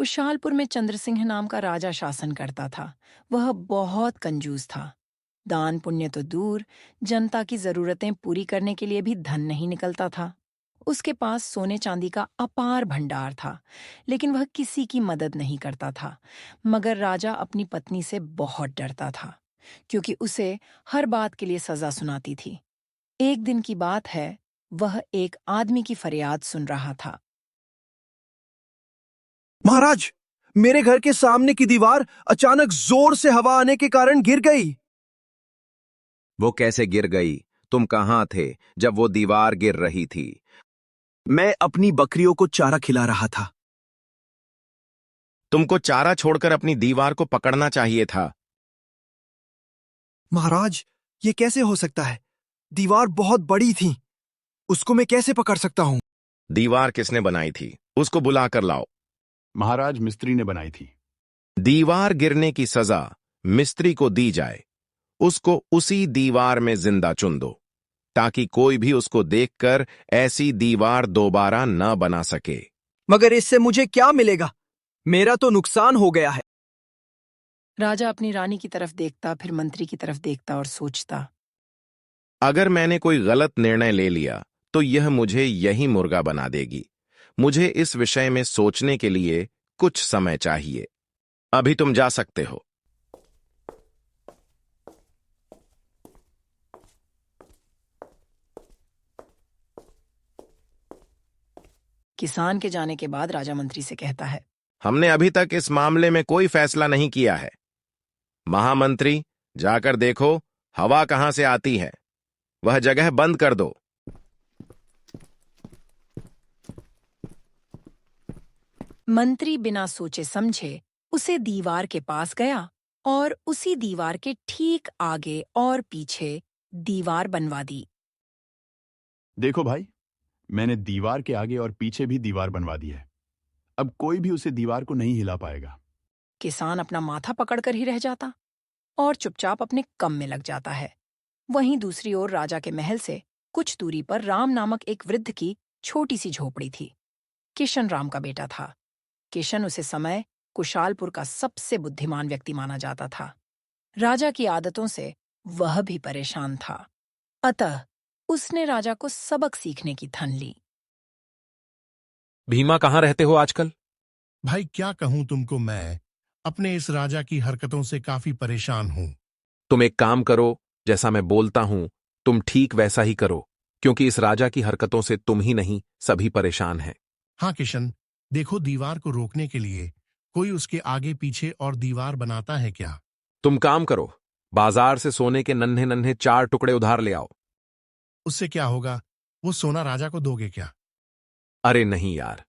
कुशालपुर में चंद्र सिंह नाम का राजा शासन करता था। वह बहुत कंजूस था। दान पुण्य तो दूर, जनता की जरूरतें पूरी करने के लिए भी धन नहीं निकलता था। उसके पास सोने चांदी का अपार भंडार था, लेकिन वह किसी की मदद नहीं करता था। मगर राजा अपनी पत्नी से बहुत डरता था, क्योंकि उसे हर बात के लिए सजा सुनाती थी। एक दिन की बात है, वह एक आदमी की फरियाद सुन रहा था। महाराज, मेरे घर के सामने की दीवार अचानक जोर से हवा आने के कारण गिर गई। वो कैसे गिर गई? तुम कहाँ थे जब वो दीवार गिर रही थी? मैं अपनी बकरियों को चारा खिला रहा था। तुमको चारा छोड़कर अपनी दीवार को पकड़ना चाहिए था। महाराज, ये कैसे हो सकता है? दीवार बहुत बड़ी थी, उसको मैं कैसे पकड़ सकता हूँ? दीवार किसने बनाई थी? उसको बुलाकर लाओ। महाराज, मिस्त्री ने बनाई थी। दीवार गिरने की सजा मिस्त्री को दी जाए। उसको उसी दीवार में जिंदा चुन दो, ताकि कोई भी उसको देखकर ऐसी दीवार दोबारा न बना सके। मगर इससे मुझे क्या मिलेगा? मेरा तो नुकसान हो गया है। राजा अपनी रानी की तरफ देखता, फिर मंत्री की तरफ देखता और सोचता, अगर मैंने कोई गलत निर्णय ले लिया तो यह मुझे यही मुर्गा बना देगी। मुझे इस विषय में सोचने के लिए कुछ समय चाहिए। अभी तुम जा सकते हो। किसान के जाने के बाद राजा मंत्री से कहता है, हमने अभी तक इस मामले में कोई फैसला नहीं किया है। महामंत्री, जाकर देखो हवा कहां से आती है। वह जगह बंद कर दो। मंत्री बिना सोचे समझे उसे दीवार के पास गया और उसी दीवार के ठीक आगे और पीछे दीवार बनवा दी। देखो भाई, मैंने दीवार के आगे और पीछे भी दीवार बनवा दी है। अब कोई भी उसे दीवार को नहीं हिला पाएगा। किसान अपना माथा पकड़कर ही रह जाता और चुपचाप अपने काम में लग जाता है। वहीं दूसरी ओर राजा के महल से कुछ दूरी पर राम नामक एक वृद्ध की छोटी सी झोपड़ी थी। किशन राम का बेटा था। किशन उसे समय कुशालपुर का सबसे बुद्धिमान व्यक्ति माना जाता था। राजा की आदतों से वह भी परेशान था, अतः उसने राजा को सबक सीखने की ठान ली। भीमा, कहाँ रहते हो आजकल? भाई, क्या कहूं तुमको, मैं अपने इस राजा की हरकतों से काफी परेशान हूं। तुम एक काम करो, जैसा मैं बोलता हूं तुम ठीक वैसा ही करो, क्योंकि इस राजा की हरकतों से तुम ही नहीं सभी परेशान हैं। हाँ किशन, देखो, दीवार को रोकने के लिए कोई उसके आगे पीछे और दीवार बनाता है क्या? तुम काम करो, बाजार से सोने के नन्हे नन्हे 4 टुकड़े उधार ले आओ। उससे क्या होगा? वो सोना राजा को दोगे क्या? अरे नहीं यार,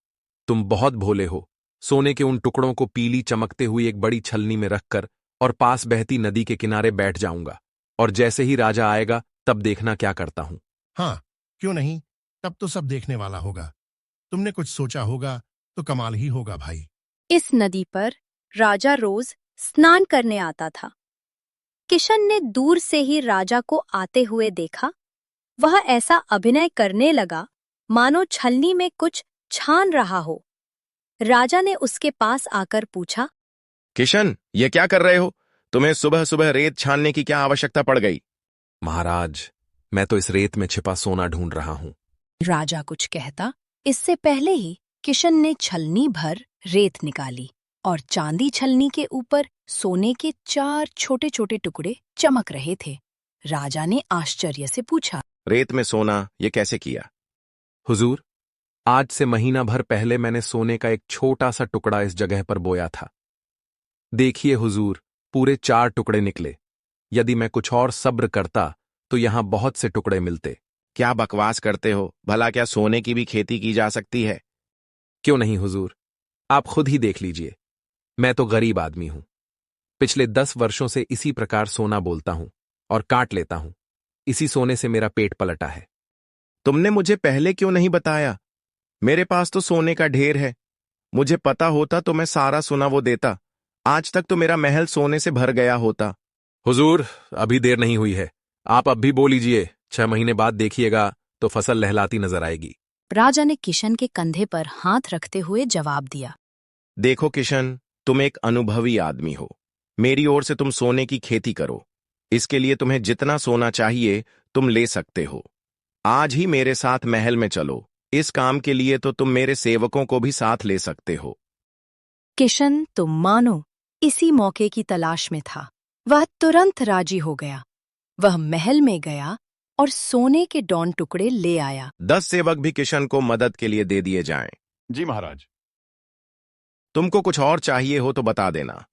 तुम बहुत भोले हो। सोने के उन टुकड़ों को पीली चमकते हुई एक बड़ी छलनी में रखकर और पास बहती नदी के किनारे बैठ जाऊंगा, और जैसे ही राजा आएगा तब देखना क्या करता हूं। हाँ, क्यों नहीं, तब तो सब देखने वाला होगा। तुमने कुछ सोचा होगा तो कमाल ही होगा भाई। इस नदी पर राजा रोज स्नान करने आता था। किशन ने दूर से ही राजा को आते हुए देखा। वह ऐसा अभिनय करने लगा मानो छलनी में कुछ छान रहा हो। राजा ने उसके पास आकर पूछा, किशन, ये क्या कर रहे हो? तुम्हें सुबह सुबह रेत छानने की क्या आवश्यकता पड़ गई? महाराज, मैं तो इस रेत में छिपा सोना ढूंढ रहा हूं। राजा कुछ कहता, इससे पहले ही किशन ने छलनी भर रेत निकाली और चांदी छलनी के ऊपर सोने के 4 छोटे छोटे टुकड़े चमक रहे थे। राजा ने आश्चर्य से पूछा, रेत में सोना ये कैसे किया? हुजूर, आज से महीना भर पहले मैंने सोने का एक छोटा सा टुकड़ा इस जगह पर बोया था। देखिए हुजूर, पूरे 4 टुकड़े निकले। यदि मैं कुछ और सब्र करता तो यहां बहुत से टुकड़े मिलते। क्या बकवास करते हो? भला क्या सोने की भी खेती की जा सकती है? क्यों नहीं हुजूर, आप खुद ही देख लीजिए। मैं तो गरीब आदमी हूं। पिछले 10 वर्षों से इसी प्रकार सोना बोलता हूं और काट लेता हूं। इसी सोने से मेरा पेट पलटा है। तुमने मुझे पहले क्यों नहीं बताया? मेरे पास तो सोने का ढेर है। मुझे पता होता तो मैं सारा सोना वो देता। आज तक तो मेरा महल सोने से भर गया होता। हुजूर, अभी देर नहीं हुई है। आप अब भी बोल लीजिए। 6 महीने बाद देखिएगा तो फसल लहलाती नजर आएगी। राजा ने किशन के कंधे पर हाथ रखते हुए जवाब दिया, देखो किशन, तुम एक अनुभवी आदमी हो। मेरी ओर से तुम सोने की खेती करो। इसके लिए तुम्हें जितना सोना चाहिए तुम ले सकते हो। आज ही मेरे साथ महल में चलो। इस काम के लिए तो तुम मेरे सेवकों को भी साथ ले सकते हो। किशन तो मानो इसी मौके की तलाश में था। वह तुरंत राजी हो गया। वह महल में गया और सोने के डॉन टुकड़े ले आया। 10 सेवक भी किशन को मदद के लिए दे दिए जाएं। जी महाराज। तुमको कुछ और चाहिए हो तो बता देना,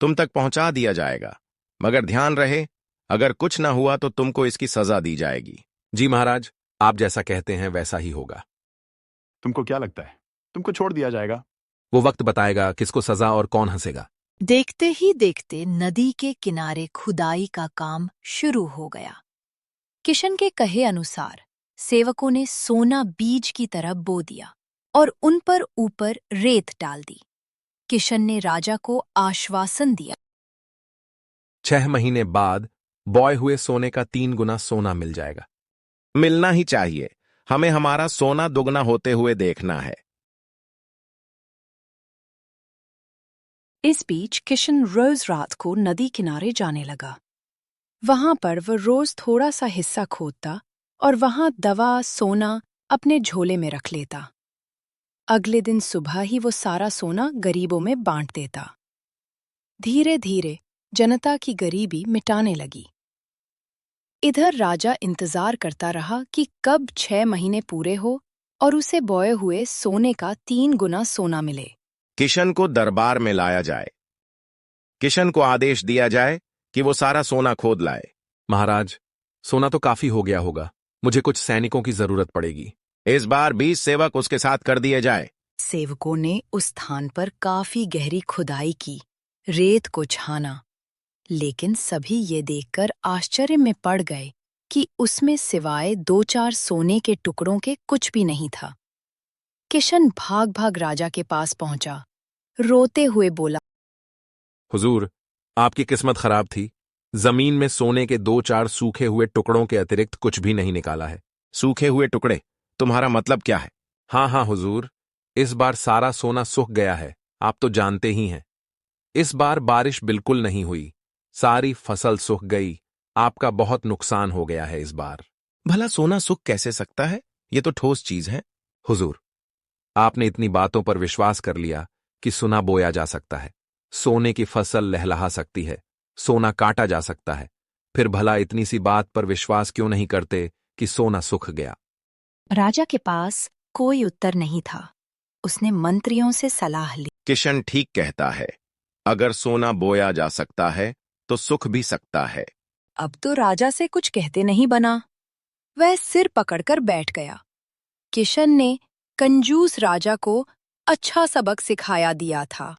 तुम तक पहुंचा दिया जाएगा। मगर ध्यान रहे, अगर कुछ ना हुआ तो तुमको इसकी सजा दी जाएगी। जी महाराज, आप जैसा कहते हैं वैसा ही होगा। तुमको क्या लगता है तुमको छोड़ दिया जाएगा? वो वक्त बताएगा किसको सजा और कौन हंसेगा। देखते ही देखते नदी के किनारे खुदाई का काम शुरू हो गया। किशन के कहे अनुसार सेवकों ने सोना बीज की तरह बो दिया और उन पर ऊपर रेत डाल दी। किशन ने राजा को आश्वासन दिया। 6 महीने बाद बॉय हुए सोने का 3 गुना सोना मिल जाएगा। मिलना ही चाहिए। हमें हमारा सोना दुगना होते हुए देखना है। इस बीच किशन रोज रात को नदी किनारे जाने लगा। वहां पर वह रोज थोड़ा सा हिस्सा खोदता और वहां दवा सोना अपने झोले में रख लेता। अगले दिन सुबह ही वो सारा सोना गरीबों में बांट देता। धीरे धीरे जनता की गरीबी मिटाने लगी। इधर राजा इंतजार करता रहा कि कब 6 महीने पूरे हो और उसे बोए हुए सोने का 3 गुना सोना मिले। किशन को दरबार में लाया जाए। किशन को आदेश दिया जाए कि वो सारा सोना खोद लाए। महाराज, सोना तो काफी हो गया होगा। मुझे कुछ सैनिकों की जरूरत पड़ेगी। इस बार 20 सेवक उसके साथ कर दिए जाए। सेवकों ने उस स्थान पर काफी गहरी खुदाई की, रेत को छाना, लेकिन सभी ये देखकर आश्चर्य में पड़ गए कि उसमें सिवाय 2-4 सोने के टुकड़ों के कुछ भी नहीं था। किशन भाग भाग राजा के पास पहुंचा, रोते हुए बोला, हुजूर, आपकी किस्मत खराब थी। जमीन में सोने के 2-4 सूखे हुए टुकड़ों के अतिरिक्त कुछ भी नहीं निकाला है। सूखे हुए टुकड़े? तुम्हारा मतलब क्या है? हाँ हुजूर, इस बार सारा सोना सूख गया है। आप तो जानते ही हैं। इस बार बारिश बिल्कुल नहीं हुई, सारी फसल सूख गई। आपका बहुत नुकसान हो गया है इस बार। भला सोना सूख कैसे सकता है? ये तो ठोस चीज है। हुजूर, आपने इतनी बातों पर विश्वास कर लिया कि सोना बोया जा सकता है, सोने की फसल लहलहा सकती है, सोना काटा जा सकता है। फिर भला इतनी सी बात पर विश्वास क्यों नहीं करते कि सोना सूख गया? राजा के पास कोई उत्तर नहीं था। उसने मंत्रियों से सलाह ली। किशन ठीक कहता है। अगर सोना बोया जा सकता है तो सूख भी सकता है। अब तो राजा से कुछ कहते नहीं बना। वह सिर पकड़कर बैठ गया। किशन ने कंजूस राजा को अच्छा सबक सिखाया दिया था।